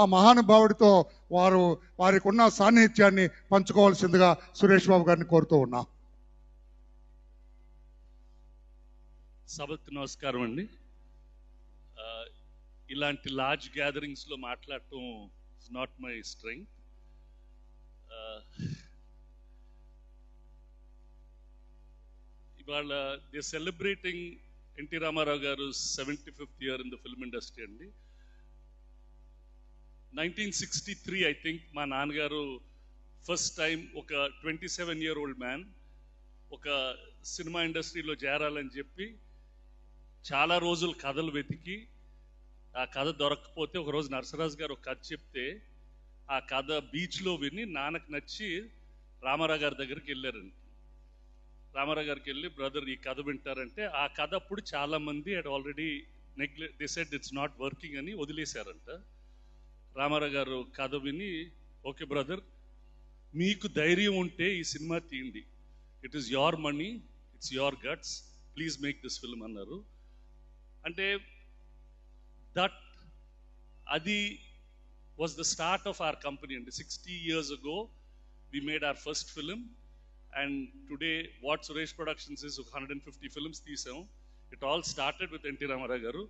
ఆ మహానుభావుడితో వారికి ఉన్న సాన్నిధ్యాన్ని పంచుకోవాల్సిందిగా సురేష్ బాబు గారిని కోరుతూ ఉన్నా. సభకు నమస్కారం అండి. ఇలాంటి లార్జ్ గ్యాదరింగ్స్లో మాట్లాడటం ఇస్ నాట్ మై స్ట్రెంగ్త్. ఇవాళ దే సెలబ్రేటింగ్ ఎన్టీ రామారావు గారు 75th year in the film industry అండి. 1963 ఐ థింక్ మా నాన్నగారు ఫస్ట్ టైం ఒక 27-year-old మ్యాన్ ఒక సినిమా ఇండస్ట్రీలో చేరాలని చెప్పి చాలా రోజులు కథలు వెతికి ఆ కథ దొరకకపోతే ఒకరోజు నరసరాజు గారు ఒక కథ చెప్తే ఆ కథ బీచ్లో విని నాన్నకు నచ్చి రామారావు గారి దగ్గరికి వెళ్ళారండి. రామారావు గారికి వెళ్ళి బ్రదర్ ఈ కథ వింటారంటే ఆ కథ అప్పుడు చాలామంది had already they said it's not working అని వదిలేశారంట. రామారావు గారు కథ విని ఓకే బ్రదర్ మీకు ధైర్యం ఉంటే ఈ సినిమా తీయండి, it is your money, it's your guts, please make this film అన్నారు. అంటే అది was the start of our company అండి. 60 years ago we made our first film and today what Suresh Productions is 150 films తీసాం. It all started with NT Ramarao garu.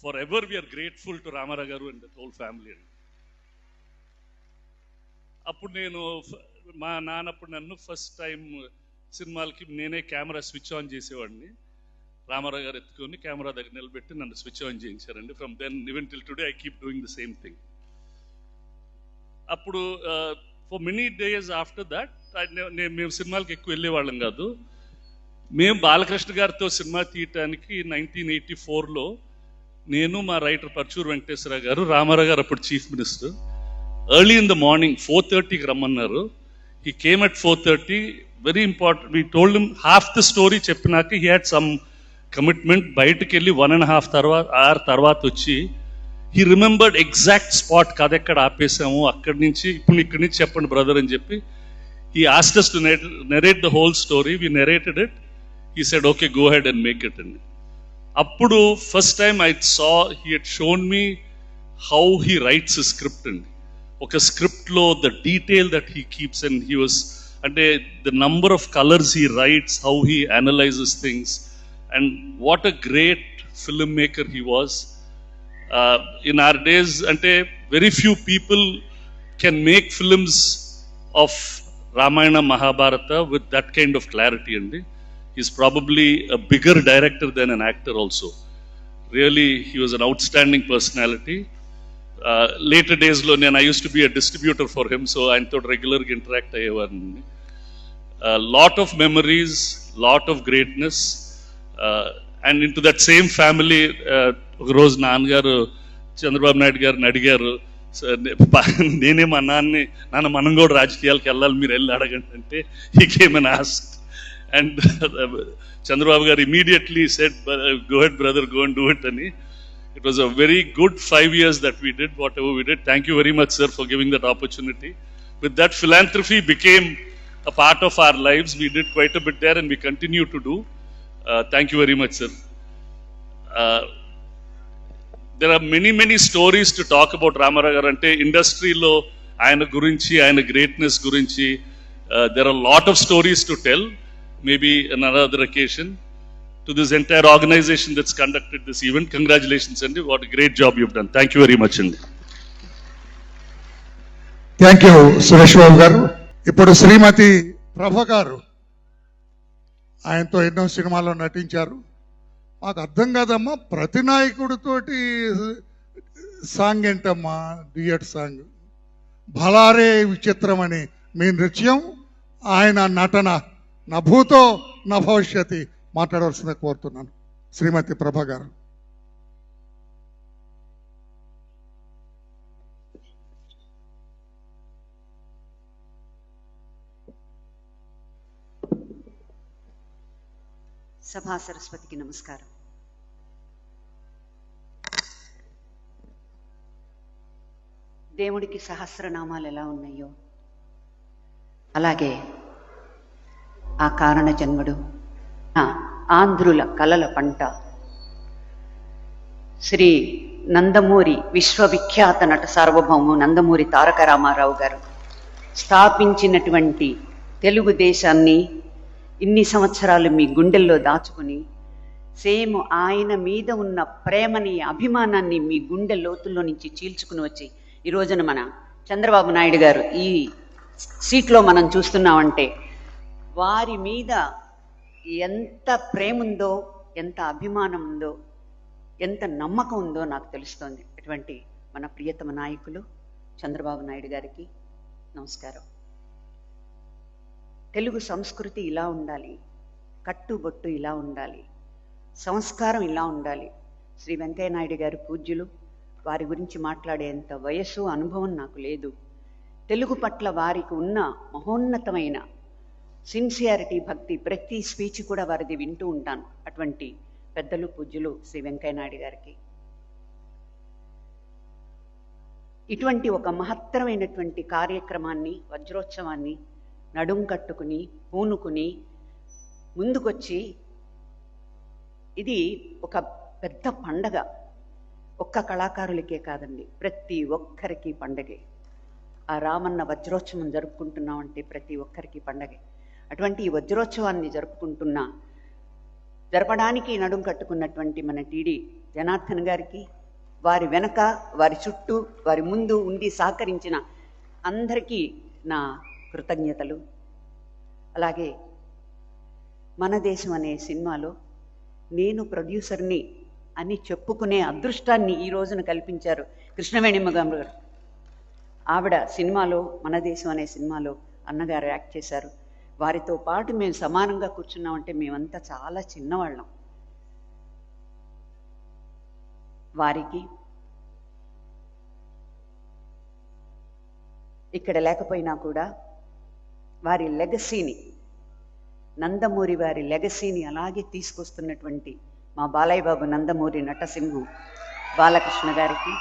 Forever we are grateful to Ramarao garu and the whole family. అప్పుడు నేను మా నాన్నప్పుడు నన్ను first time సినిమాలకి నేనే camera switch on చేసేవాడిని. రామారావు గారు ఎత్తుకొని కెమెరా దగ్గర నిలబెట్టి నన్ను స్విచ్ ఆన్ చేయించారండి. From then even till today I keep doing the same thing. అప్పుడు for many days after that మేము సినిమాలకు ఎక్కువ వెళ్ళేవాళ్ళం కాదు. మేము బాలకృష్ణ గారితో సినిమా తీయటానికి 1984లో నేను మా రైటర్ పర్చూరు వెంకటేశ్వర గారు, రామారావు గారు అప్పుడు chief minister, early in the morning 4:30కి రమ్మన్నారు. He came at 4:30. Very important, we told him half the story చెప్పినాక హీ హ్యాడ్ సమ్ కమిట్మెంట్. బయటకు వెళ్ళి 1.5 hour తర్వాత వచ్చి హీ రిమెంబర్డ్ ఎగ్జాక్ట్ స్పాట్, కథ ఎక్కడ ఆపేసాము, అక్కడి నుంచి ఇప్పుడు ఇక్కడి నుంచి చెప్పండి బ్రదర్ అని చెప్పి he asked us to narrate the whole story. We narrated it. He said okay go ahead and make it. అండి అప్పుడు first time I saw he had shown me how he writes script అండి. ఒక స్క్రిప్ట్లో the detail that he keeps and he was అంటే the number of colours he writes, how he analyses things and what a great film maker he was. In our days అంటే very few people can make films of Ramayana Mahabharata with that kind of clarity అండి. He's probably a bigger director than an actor also. Really, he was an outstanding personality. Later days lo I used to be a distributor for him, so I thought regular interact ayyavarni. Lot of memories, lot of greatness, and into that same family rose nanagaru Chandrababu Naidu garu nadigaru nene ma nanna manam kuda rajkiyalaki ellali meer elli adagandi ante he came and asked. And Chandrababu garu immediately said, go ahead brother, go and do it. And it was a very good 5 years that we did whatever we did. Thank you very much sir for giving that opportunity. With that, philanthropy became a part of our lives. We did quite a bit there and we continue to do. Thank you very much sir. There are many stories to talk about Ramarao garu ante industry lo ayana gurinchi ayana greatness gurinchi there are a lot of stories to tell. Maybe another occasion. To this entire organization that's conducted this event, congratulations Andy, what a great job you've done. Thank you very much Andy. Thank you Suresh Babu garu. Ippudu Srimati Prabha garu ఆయనతో ఎన్నో సినిమాల్లో నటించారు. మాకు అర్థం కాదమ్మా, ప్రతి నాయకుడితోటి song ఏంటమ్మా, duet song, భలారే విచిత్రమని మీ నృత్యం, ఆయన నటన నా భూతో నా భవిష్యత్తు మాట్లాడవలసిందే కోరుతున్నాను. శ్రీమతి ప్రభ గారు. సభా సరస్వతికి నమస్కారం. దేవుడికి సహస్రనామాలు ఎలా ఉన్నాయో అలాగే ఆ కారణ జన్ముడు, ఆంధ్రుల కలల పంట శ్రీ నందమూరి విశ్వవిఖ్యాత నట సార్వభౌము నందమూరి తారక రామారావు గారు స్థాపించినటువంటి తెలుగుదేశాన్ని ఇన్ని సంవత్సరాలు మీ గుండెల్లో దాచుకుని సేమ్ ఆయన మీద ఉన్న ప్రేమని, అభిమానాన్ని మీ గుండె లోతుల్లో నుంచి చీల్చుకుని వచ్చి ఈ రోజున మన చంద్రబాబు నాయుడు గారు ఈ సీట్లో మనం చూస్తున్నామంటే వారి మీద ఎంత ప్రేమ ఉందో, ఎంత అభిమానం ఉందో, ఎంత నమ్మకం ఉందో నాకు తెలుస్తోంది. అటువంటి మన ప్రియతమ నాయకులు చంద్రబాబు నాయుడు గారికి నమస్కారం. తెలుగు సంస్కృతి ఇలా ఉండాలి, కట్టుబొట్టు ఇలా ఉండాలి, సంస్కారం ఇలా ఉండాలి. శ్రీ వెంకయ్య నాయుడు గారు పూజ్యులు, వారి గురించి మాట్లాడేంత వయస్సు, అనుభవం నాకు లేదు. తెలుగు పట్ల వారికి ఉన్న మహోన్నతమైన సిన్సియారిటీ, భక్తి, ప్రతి స్పీచ్ కూడా వారిది వింటూ ఉంటాను. అటువంటి పెద్దలు పూజ్యులు శ్రీ వెంకయ్య నాయుడు గారికి ఇటువంటి ఒక మహత్తరమైనటువంటి కార్యక్రమాన్ని, వజ్రోత్సవాన్ని నడుం కట్టుకుని పూనుకుని ముందుకొచ్చి, ఇది ఒక పెద్ద పండగ. ఒక్క కళాకారులకే కాదండి, ప్రతి ఒక్కరికి పండగే. ఆ రామన్న వజ్రోత్సవం జరుపుకుంటున్నామంటే ప్రతి ఒక్కరికి పండగే. అటువంటి ఈ వజ్రోత్సవాన్ని జరపడానికి నడుం కట్టుకున్నటువంటి మన టీడీ జనార్దన్ గారికి, వారి వెనక, వారి చుట్టూ, వారి ముందు ఉండి సహకరించిన అందరికీ నా కృతజ్ఞతలు. అలాగే మన దేశం అనే సినిమాలో నేను ప్రొడ్యూసర్ని అని చెప్పుకునే అదృష్టాన్ని ఈ రోజున కల్పించారు కృష్ణవేణిమ్మ గారు. ఆవిడ సినిమాలో, మన దేశం అనే సినిమాలో అన్నగారు యాక్ట్ చేశారు. వారితో పాటు మేము సమానంగా కూర్చున్నామంటే మేమంతా చాలా చిన్నవాళ్ళం. వారికి ఇక్కడ లేకపోయినా కూడా వారి లెగసీని, నందమూరి వారి లెగసీని అలాగే తీసుకొస్తున్నటువంటి మా బాలయ్య బాబు నందమూరి నటసింహం బాలకృష్ణ గారికి,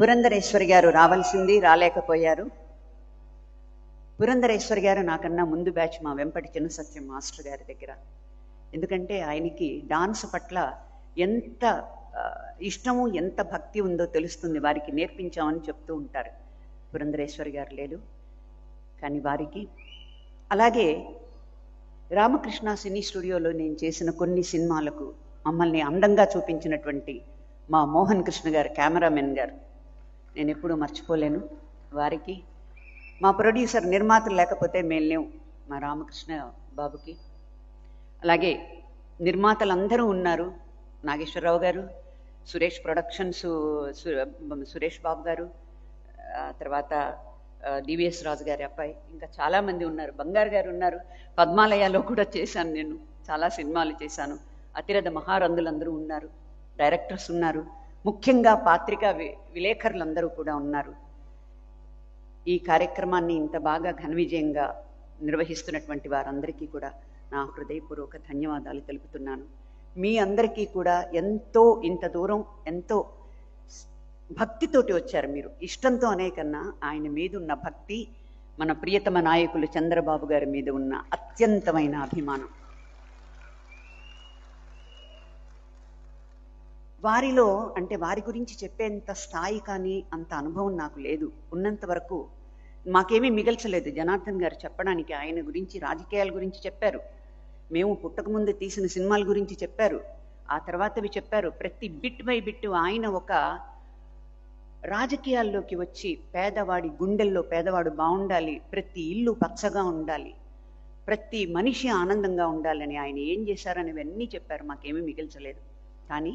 పురంధరేశ్వరి గారు రావాల్సింది, రాలేకపోయారు. పురంధరేశ్వరి గారు నాకన్నా ముందు బ్యాచ్ మా వెంపటి చిన్నసత్యం మాస్టర్ గారి దగ్గర. ఎందుకంటే ఆయనకి డాన్స్ పట్ల ఎంత ఇష్టము, ఎంత భక్తి ఉందో తెలుస్తుంది. వారికి నేర్పించామని చెప్తూ ఉంటారు. పురంధరేశ్వరి గారు లేరు, కానీ వారికి, అలాగే రామకృష్ణ సినీ స్టూడియోలో నేను చేసిన కొన్ని సినిమాలకు మమ్మల్ని అందంగా చూపించినటువంటి మా మోహన్ కృష్ణ గారు, కెమెరామెన్ గారు, నేను ఎప్పుడూ మర్చిపోలేను వారికి. మా ప్రొడ్యూసర్, నిర్మాతలు లేకపోతే మేము లేవు, మా రామకృష్ణ బాబుకి. అలాగే నిర్మాతలందరూ ఉన్నారు, నాగేశ్వరరావు గారు, సురేష్ ప్రొడక్షన్స్ సురేష్ బాబు గారు, తర్వాత డివిఎస్ రాజు గారి అబ్బాయి, ఇంకా చాలామంది ఉన్నారు. బంగారు గారు ఉన్నారు. పద్మాలయాలో కూడా చేశాను నేను, చాలా సినిమాలు చేశాను. అతిరథ మహారంధులందరూ ఉన్నారు, డైరెక్టర్స్ ఉన్నారు, ముఖ్యంగా పాత్రికా విలేకరులందరూ కూడా ఉన్నారు. ఈ కార్యక్రమాన్ని ఇంత బాగా ఘన విజయంగా నిర్వహిస్తున్నటువంటి వారందరికీ కూడా నా హృదయపూర్వక ధన్యవాదాలు తెలుపుతున్నాను. మీ అందరికీ కూడా ఇంత దూరం ఎంతో భక్తితోటి వచ్చారు మీరు, ఇష్టంతో అనే కన్నా ఆయన మీద ఉన్న భక్తి, మన ప్రియతమ నాయకులు చంద్రబాబు గారి మీద ఉన్న అత్యంతమైన అభిమానం. వారిలో అంటే వారి గురించి చెప్పేంత స్థాయి కానీ అంత అనుభవం నాకు లేదు. ఉన్నంత వరకు మాకేమీ మిగల్చలేదు. జనార్దన్ గారు చెప్పడానికి ఆయన గురించి, రాజకీయాల గురించి చెప్పారు, మేము పుట్టకముందు తీసిన సినిమాల గురించి చెప్పారు, ఆ తర్వాతవి చెప్పారు. ప్రతి బిట్ బై బిట్ ఆయన ఒక రాజకీయాల్లోకి వచ్చి పేదవాడి గుండెల్లో పేదవాడు బాగుండాలి, ప్రతి ఇల్లు పచ్చగా ఉండాలి, ప్రతి మనిషి ఆనందంగా ఉండాలని ఆయన ఏం చేశారనేవన్నీ చెప్పారు. మాకేమీ మిగిల్చలేదు. కానీ